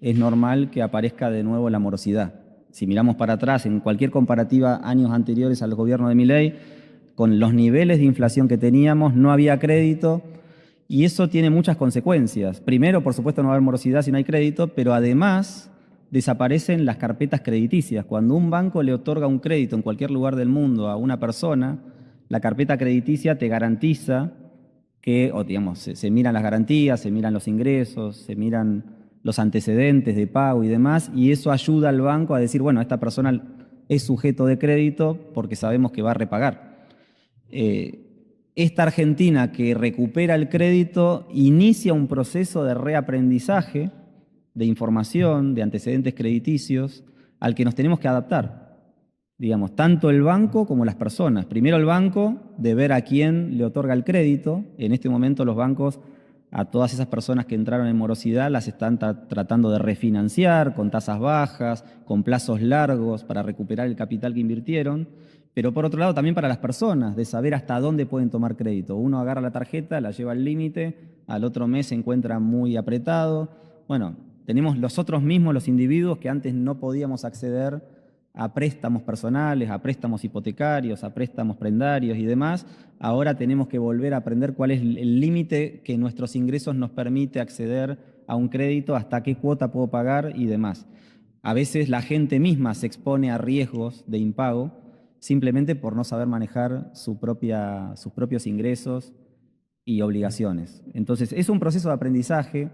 es normal que aparezca de nuevo la morosidad. Si miramos para atrás, en cualquier comparativa años anteriores al gobierno de Milei, con los niveles de inflación que teníamos, no había crédito y eso tiene muchas consecuencias. Primero, por supuesto, no va a haber morosidad si no hay crédito, pero además desaparecen las carpetas crediticias. Cuando un banco le otorga un crédito en cualquier lugar del mundo a una persona, la carpeta crediticia te garantiza que, o digamos, se miran las garantías, se miran los ingresos, se miran los antecedentes de pago y demás, y eso ayuda al banco a decir, bueno, esta persona es sujeto de crédito porque sabemos que va a repagar. Esta Argentina que recupera el crédito inicia un proceso de reaprendizaje, de información, de antecedentes crediticios, al que nos tenemos que adaptar. Digamos, tanto el banco como las personas. Primero el banco, de ver a quién le otorga el crédito. En este momento los bancos, a todas esas personas que entraron en morosidad, las están tratando de refinanciar con tasas bajas, con plazos largos para recuperar el capital que invirtieron. Pero por otro lado también para las personas, de saber hasta dónde pueden tomar crédito. Uno agarra la tarjeta, la lleva al límite, al otro mes se encuentra muy apretado. Bueno, tenemos los otros mismos, los individuos que antes no podíamos acceder a préstamos personales, a préstamos hipotecarios, a préstamos prendarios y demás. Ahora tenemos que volver a aprender cuál es el límite que nuestros ingresos nos permite acceder a un crédito, hasta qué cuota puedo pagar y demás. A veces la gente misma se expone a riesgos de impago simplemente por no saber manejar sus propios ingresos y obligaciones. Entonces, es un proceso de aprendizaje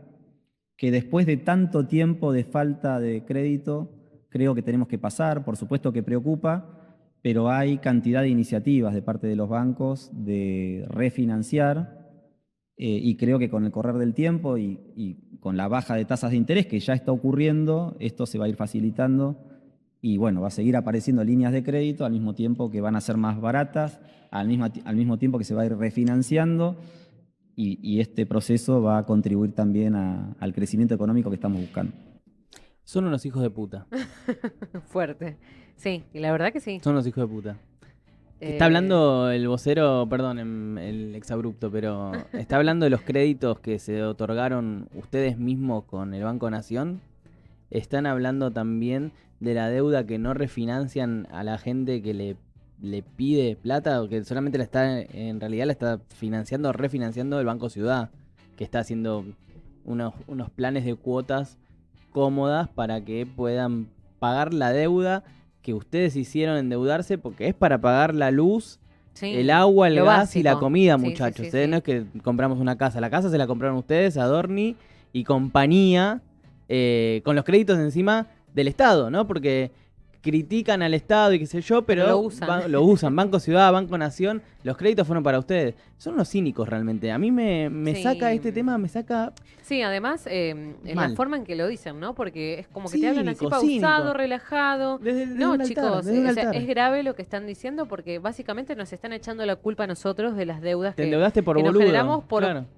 que después de tanto tiempo de falta de crédito, creo que tenemos que pasar. Por supuesto que preocupa, pero hay cantidad de iniciativas de parte de los bancos de refinanciar y creo que con el correr del tiempo y con la baja de tasas de interés que ya está ocurriendo, esto se va a ir facilitando. Y bueno, va a seguir apareciendo líneas de crédito al mismo tiempo que van a ser más baratas, al mismo tiempo que se va a ir refinanciando y este proceso va a contribuir también al crecimiento económico que estamos buscando. Son unos hijos de puta. Fuerte. Sí, y la verdad que sí. Son unos hijos de puta. Está hablando el vocero, perdón, el exabrupto, pero está hablando de los créditos que se otorgaron ustedes mismos con el Banco Nación. Están hablando también de la deuda que no refinancian a la gente que le pide plata, o que solamente en realidad la está refinanciando el Banco Ciudad, que está haciendo unos planes de cuotas cómodas para que puedan pagar la deuda que ustedes hicieron endeudarse, porque es para pagar la luz, el agua, el gas básico y la comida, muchachos. No es que compramos una casa, la casa se la compraron ustedes, Adorni y compañía, con los créditos encima del Estado, ¿no? Porque critican al Estado y qué sé yo, pero lo usan. Banco Ciudad, Banco Nación, los créditos fueron para ustedes. Son unos cínicos realmente. A mí me saca este tema, me saca... Sí, además, en la forma en que lo dicen, ¿no? Porque es como que te hablan así pausado, relajado. No, chicos, es grave lo que están diciendo porque básicamente nos están echando la culpa a nosotros de las deudas que nos generamos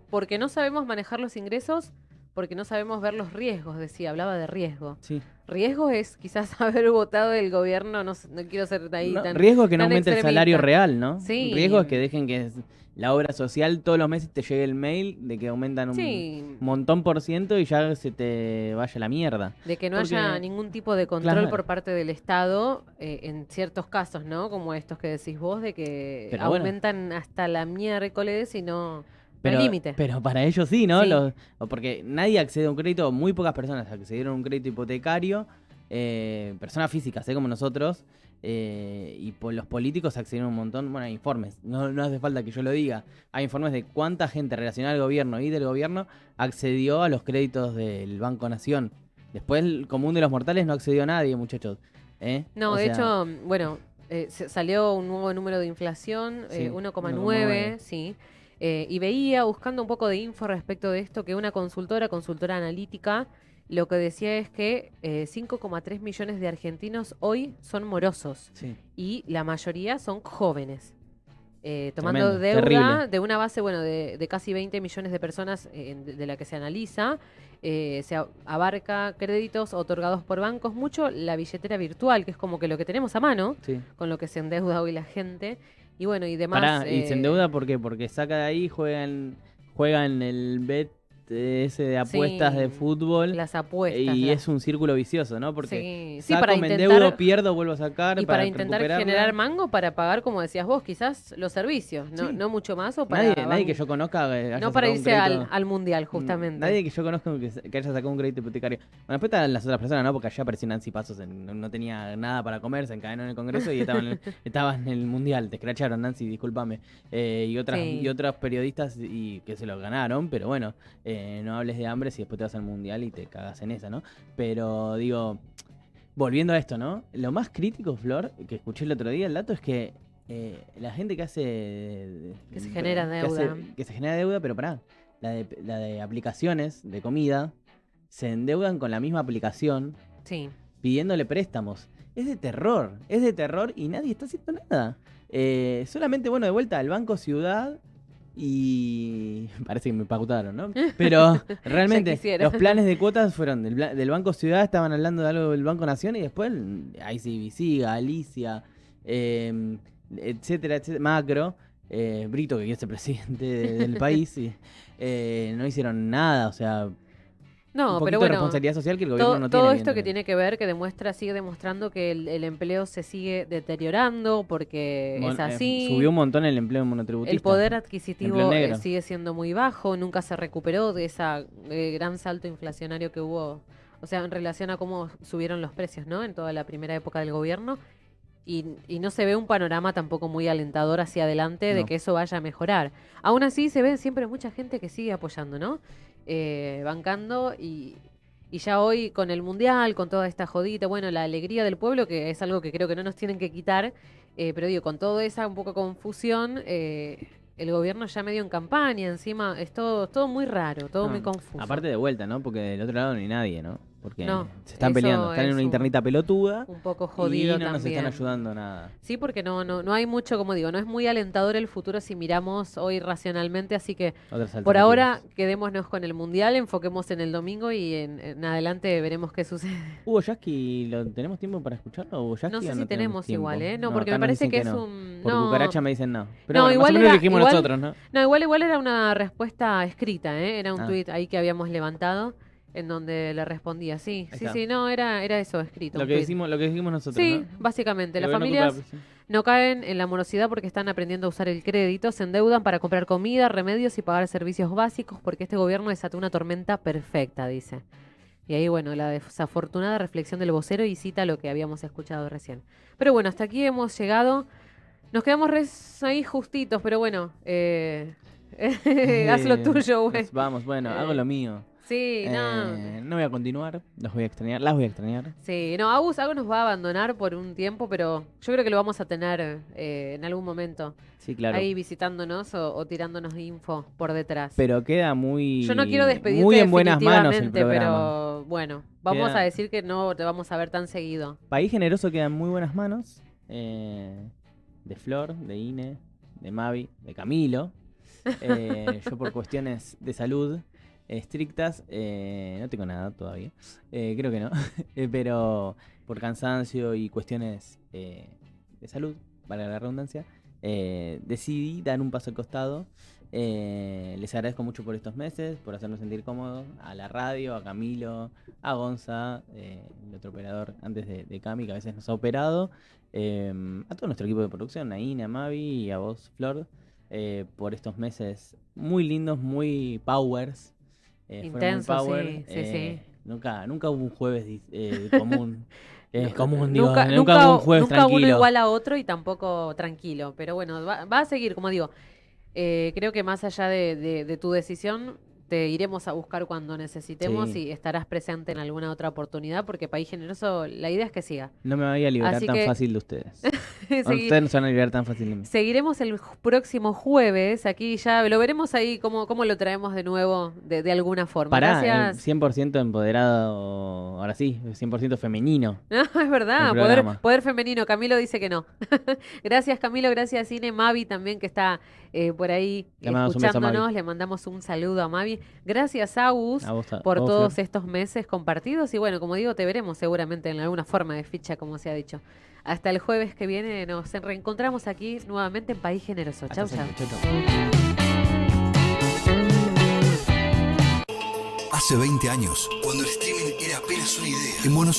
porque no sabemos manejar los ingresos, porque no sabemos ver los riesgos, hablaba de riesgo. Sí. Riesgo es quizás haber votado el gobierno, no quiero ser ahí tan riesgo es que no aumente extremista. El salario real, ¿no? Sí. Riesgo es que dejen que la obra social todos los meses te llegue el mail de que aumentan un montón % y ya se te vaya la mierda. De que no haya ningún tipo de control por parte del Estado en ciertos casos, ¿no? Como estos que decís vos, de que aumentan hasta la miércoles y no... Pero para ellos sí, ¿no? Sí. Porque nadie accede a un crédito, muy pocas personas accedieron a un crédito hipotecario personas físicas, como nosotros, y los políticos accedieron un montón. Bueno, hay informes, no hace falta que yo lo diga. Hay informes de cuánta gente relacionada al gobierno y del gobierno accedió a los créditos del Banco Nación. Después, el común de los mortales no accedió a nadie, muchachos. No, de hecho, bueno, salió un nuevo número de inflación, 1,9, sí. Y veía, buscando un poco de info respecto de esto, que una consultora analítica, lo que decía es que 5,3 millones de argentinos hoy son morosos. Sí. Y la mayoría son jóvenes. Tomando Tremendo, deuda terrible. de una base, bueno, de casi 20 millones de personas de la que se analiza. Se abarca créditos otorgados por bancos, mucho la billetera virtual, que es como que lo que tenemos a mano, Sí. con lo que se endeuda hoy la gente. Y bueno, y demás. Pará, ¿y se endeuda por qué? Porque saca de ahí, juega en el bet ese de apuestas Sí, de fútbol. las apuestas. Y las- es un círculo vicioso, ¿no? Porque Sí, saco, para me intentar- endeudo, pierdo, vuelvo a sacar Y para intentar recuperarla. generar mango para pagar, como decías vos, quizás los servicios, no mucho más. O para Nadie que yo conozca haya no para sacado un irse crédito. al mundial, justamente. Nadie que yo conozca que haya sacado un crédito hipotecario. Bueno, después están las otras personas, ¿no? Porque allá apareció Nancy Pasos, no tenía nada para comer, se encadenó en el Congreso y estaba en el mundial. Te escracharon, Nancy, discúlpame. Y otros periodistas que se lo ganaron, pero bueno, no hables de hambre si después te vas al mundial y te cagas en esa, ¿no? Pero digo, volviendo a esto, ¿no? Lo más crítico, Flor, que escuché el otro día, el dato es que la gente que hace... Que se genera deuda. Que se genera deuda, pero pará, la de aplicaciones de comida se endeudan con la misma aplicación pidiéndole préstamos. Es de terror y nadie está haciendo nada. Solamente, bueno, de vuelta al Banco Ciudad y parece que me pautaron, ¿no? Pero realmente los planes de cuotas fueron del Banco Ciudad, estaban hablando de algo del Banco Nación y después ICBC, Galicia, etcétera, Macro, Brito, que quiere ser presidente del país, y, no hicieron nada, o sea... No, un poquito pero de bueno, responsabilidad social que el gobierno no tiene. Todo esto que tiene que ver, que sigue demostrando que el empleo se sigue deteriorando porque es así. Subió un montón el empleo monotributista. El poder adquisitivo Empleo negro. sigue siendo muy bajo, nunca se recuperó de ese gran salto inflacionario que hubo, o sea, en relación a cómo subieron los precios, ¿no? En toda la primera época del gobierno. Y no se ve un panorama tampoco muy alentador hacia adelante de No. que eso vaya a mejorar. Aún así se ve siempre mucha gente que sigue apoyando, ¿no? Bancando y ya hoy con el Mundial, con toda esta jodita, bueno, la alegría del pueblo, que es algo que creo que no nos tienen que quitar, pero digo, con toda esa un poco confusión, el gobierno ya medio en campaña, encima es todo muy raro, todo muy confuso. Aparte de vuelta, ¿no? Porque del otro lado no hay nadie, ¿no? Porque No, se están eso peleando, están en es una internita peluda un poco jodido y no nos también. están ayudando nada. Sí, porque no hay mucho, como digo, no es muy alentador el futuro si miramos hoy racionalmente, así que Otras por alternativas. ahora quedémonos con el Mundial, enfoquemos en el domingo y en adelante veremos qué sucede. Hugo Yasky, ¿tenemos tiempo para escucharlo? Hugo Yasky, No sé ¿o si tenemos tiempo? igual, ¿eh? No, porque acá me nos parece dicen que es no. un... Por no. cucaracha me dicen no. Pero No, bueno, igual más o menos era, lo dijimos igual- nosotros, ¿no? No, igual era una respuesta escrita, ¿eh? Era un Ah. tuit ahí que habíamos levantado en donde le respondía. Sí, Ahí sí, está. sí, no, era eso escrito. Lo un que tuit. dijimos nosotros, Sí, ¿no? básicamente. El Las gobierno familias culpa a la presión. no caen en la morosidad porque están aprendiendo a usar el crédito, se endeudan para comprar comida, remedios y pagar servicios básicos porque este gobierno desató una tormenta perfecta, dice. Y ahí, bueno, la desafortunada reflexión del vocero y cita lo que habíamos escuchado recién. Pero bueno, hasta aquí hemos llegado. Nos quedamos ahí justitos, pero bueno, haz lo tuyo, güey. Vamos, bueno, hago lo mío. Sí, no. No voy a continuar, las voy a extrañar. Sí, no, Agus nos va a abandonar por un tiempo, pero yo creo que lo vamos a tener en algún momento. Sí, claro. Ahí visitándonos o tirándonos info por detrás. Pero queda muy, Yo no quiero despedirte muy en buenas manos el definitivamente, programa. pero bueno, vamos Queda- a decir que no te vamos a ver tan seguido. País Generoso queda en muy buenas manos. De Flor, de Ine, de Mavi, de Camilo. Yo por cuestiones de salud estrictas no tengo nada todavía. Creo que no. Pero por cansancio y cuestiones de salud, para la redundancia, decidí dar un paso al costado. Les agradezco mucho por estos meses, por hacernos sentir cómodos, a la radio, a Camilo, a Gonza, el otro operador antes de Cami, que a veces nos ha operado, a todo nuestro equipo de producción, a Ina, a Mavi y a vos, Flor, por estos meses muy lindos, muy powers. Fueron muy Intensos, power. sí. Nunca hubo un jueves común. Es común, digo, Nunca un jueves nunca tranquilo. uno igual a otro y tampoco tranquilo. Pero bueno, va a seguir, como digo. Creo que más allá de tu decisión, te iremos a buscar cuando necesitemos Sí. y estarás presente en alguna otra oportunidad, porque País Generoso, la idea es que siga. No me voy a liberar Así tan que- fácil de ustedes. Segui- Ustedes no se van a liberar tan fácil de mí. Seguiremos el próximo jueves. Aquí ya lo veremos ahí cómo lo traemos de nuevo de alguna forma. Pará, Gracias. 100% empoderado, ahora sí, 100% femenino. No, es verdad, El programa. poder femenino. Camilo dice que no. Gracias, Camilo. Gracias, Cine. Mavi también, que está por ahí Le mandamos un beso a Mavi. escuchándonos. Le mandamos un saludo a Mavi. Gracias, Agus, A vos, por a vos, todos Flor. estos meses compartidos. Y bueno, como digo, te veremos seguramente en alguna forma de ficha, como se ha dicho. Hasta el jueves que viene nos reencontramos aquí nuevamente en País Generoso. Chau, chau. Hace 20 años, cuando el streaming era apenas una idea, en Buenos